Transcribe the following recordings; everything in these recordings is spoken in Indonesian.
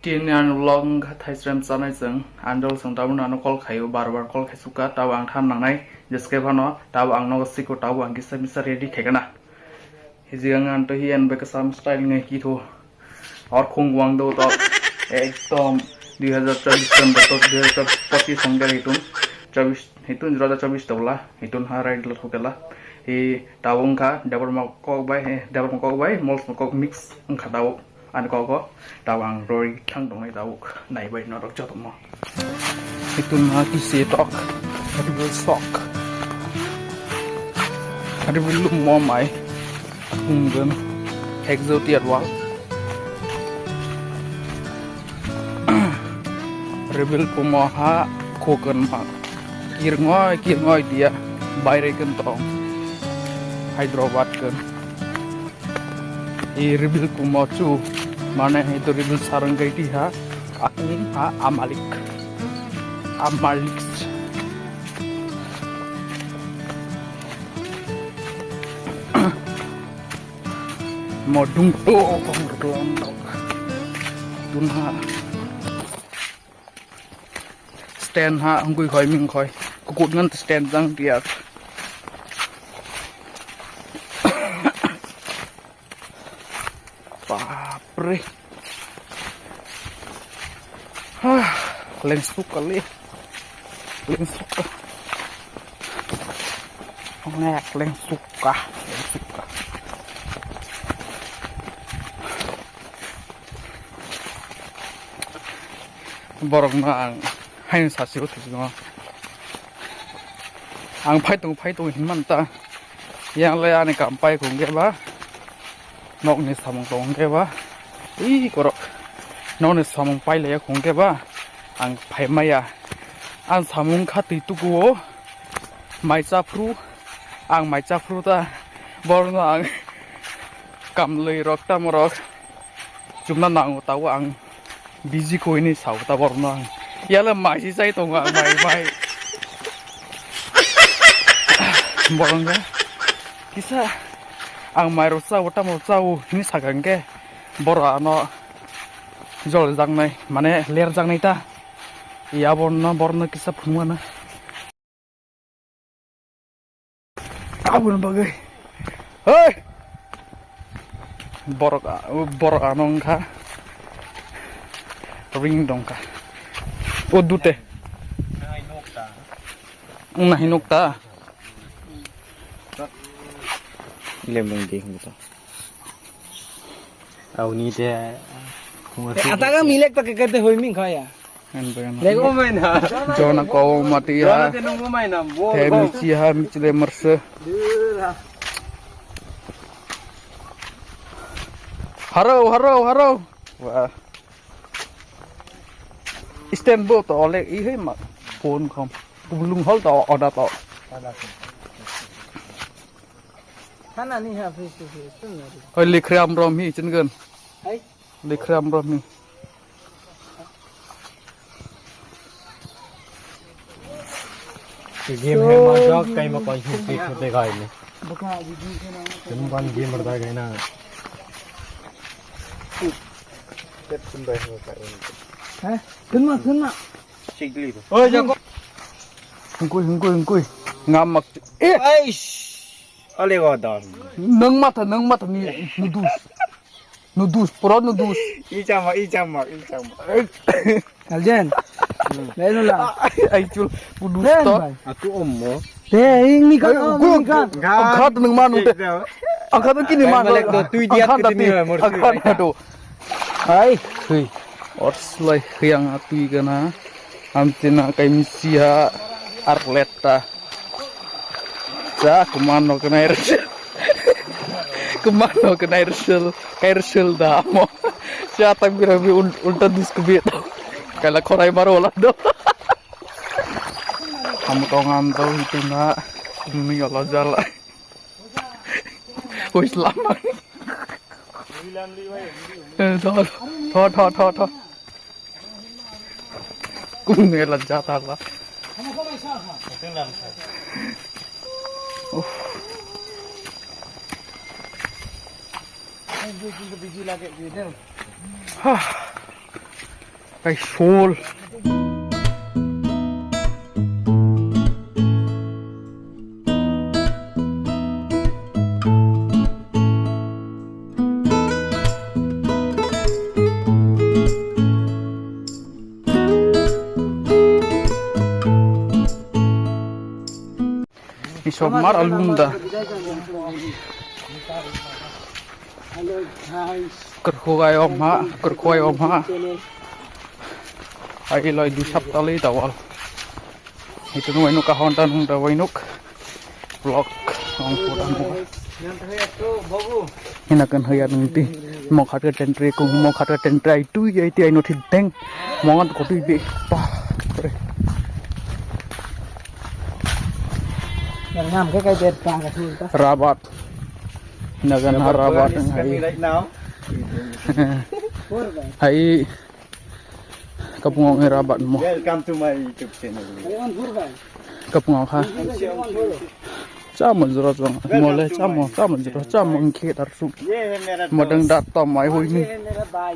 Tin an long thai sram sanai jeng andol sang tabu nano kol khayo bar kol khaisuka taw ang than nangnai jeske phano taw ang no siko taw ang kisa misa ready khegana hijiang an to hian be kasam style ngai ki tho और khung wang do to ekdom 2024 sun to 2025 sangder hitun 24 hitun 2024 tawla hitun ha right lo thokela hi tawung kha dabor ma ko bai mols ma ko mix ang kha daw an ko tawang roi thang dong ai daw nai bai no rok chatom mo hitun ha ki se tok hadi bul sok hadi bul lum mo mai ungem exotiat wa rebel pumoha koken ma kirngoi dia bayre ken tong Hyderabad kan i rebel pumochu mana itu rebel saranggai dia akun ha amalik modung to dunha stand ha hungui khoi ming khoi kukut ngan stand jang dia bapre leng suka nek leng suka borok na ang hain sasiu thusno ang phai tung hinman ta yang le ani kam pai khung ge ba nok ni samong tong ge ba i korok nok ni samong pai le khung ge ba ang phai maya an samong kha ti tu go mai cha phru ta bor no ang kam le rok ta morok chumna nang taw ang busy ko ini sau ta bor no yala mai si sai tong mai borongga kisa ang mai rosa wata mo chau ni sagangge bora no jol jang nai mane ler jang nai ta ya borno kisa phumana abun bagai hei borok anong kha ring dong ka odute nahi nokta lemong ding gitu. Au ni de आता का मिलेक तो कहते होई मिंग खाया lego main ha jona ko mati jona ha te nunggu main ha bo te mici ha micile merse haro wah Istanbul to oleh ihe mak phone khom belum hol to order to खाना नहीं है face to face तुम ना oi likhram rom hi chen gen है likhram rom hi game है मा जग कई मा कोई छुट्टी होते गाय में बका दीदी के नाम तुम कौन game मरदा गए ना tet sumbai ho ka है सुनना chigli oi jago hungkui ngamak aish ale go dan nang mata ni nudus pro nudus ijama अलजन ले लो ला ai chul nudus Ben to भाई aku ommo ते ing ni kan ing kan angkat nang manu te angkat kini man balik do tui diat ke sini angkat do hai hei orslai yang atui kana amtina kai misia arleta ja kumano kana air da mo siapa birabi ulta diskubit kala korai marola do kamu tau ngantau itu na ini Allah jala wis lama thot kumne lajja ta la Kai full. Isomar album dah. Kerkhoi om ha. Ai loi du sap tali tawal. Itu nu wainuk kahon tan hung da wainuk. Vlog ong putan mo. Hinakan hayat nungti. Mo khat ka tentre ko mo khat ka tentre itu ye ti ai no thideng. Mongan ko tu bi. Pa. Yang ngam cái bed pang ka thul ta. Rabat. Hinakan rabat hai. Right now. Hai kapungong rabat mo. Welcome to my YouTube channel. Kapungong ha. Chama jura jang mole chama jura chama ngke darsu. ये है मेरा Madang data mai hoi ni. मेरा भाई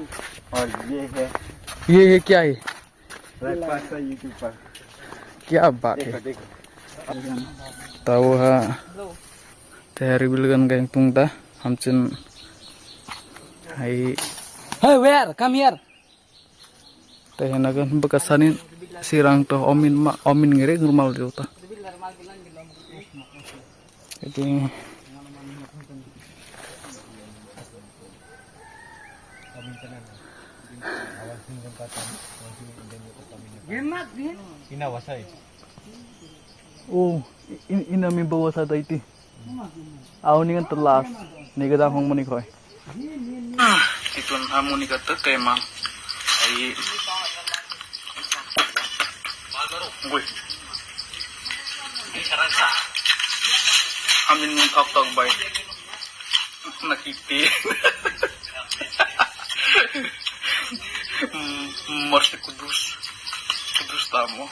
और ये है क्या है? राइट पास का YouTube पर क्या बात है? देखो Tahu ha. Teri bilgan geng tungta hamcin hai hey where come here tehenagan bekasanin sirang to omin ngere normal jota. Jadi Ina wasai. oh ina mi bawa sa taiti. Aw ni kan telas. Ni gadang hong mani khoi. Itun harmoni kata kay mang ai Ngui. Amin ng kaktak bay. Nakiti. Masih kudus tamu.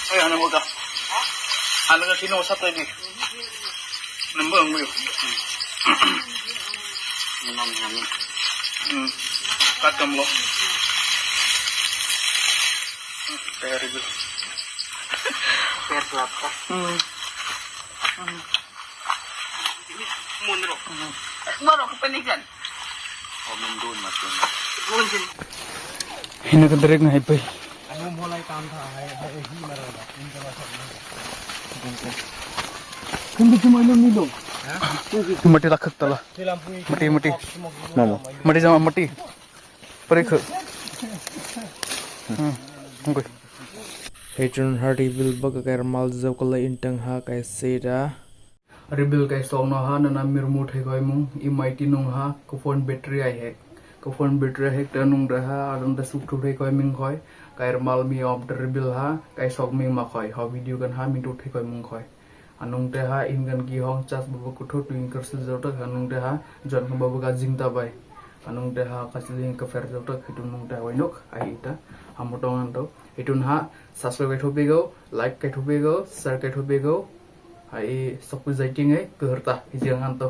Ay, ano mo ka? Ano ka sinusap tayo di? Nambang mo yun? Namin. Katam lo. Terrible. Perlap ka? Munro. Maro ko panigan. Mundun matin. Hina ka direk na hipay. anu mulai kam tha hai hi mara da Kundi cuma ilmu ni dong. Mati lakak tala. Mati. Mama. Mati sama mati. Periksa. Ngui. Patron hari bil baga kair mal jauh kalau intang ha kai seda. Rebil kai song no ha nana mirmut hai kai mung imighty nung ha ko phone battery ai hek. Ko phone battery hek ta nung da ha adang da suk thu hai kai ming khoi. Kair mal mi of the rebil ha kai sok ming ma khoi. Ha video kan ha min tu thai kai mung khoi. Anung te ha in gan ki hong chas babu kuthot tuing kersil jauh tak anung te ha jon ka babu ka jing ta bai. Anung te ha kasling ka fer jauh tak hitun nung te wainok ai ita hamutongan to. Itun ha subscribe kai thobe go, like kai thobe go, share kai thobe go. Hai sok pu jaiting ai keherta hijangan to.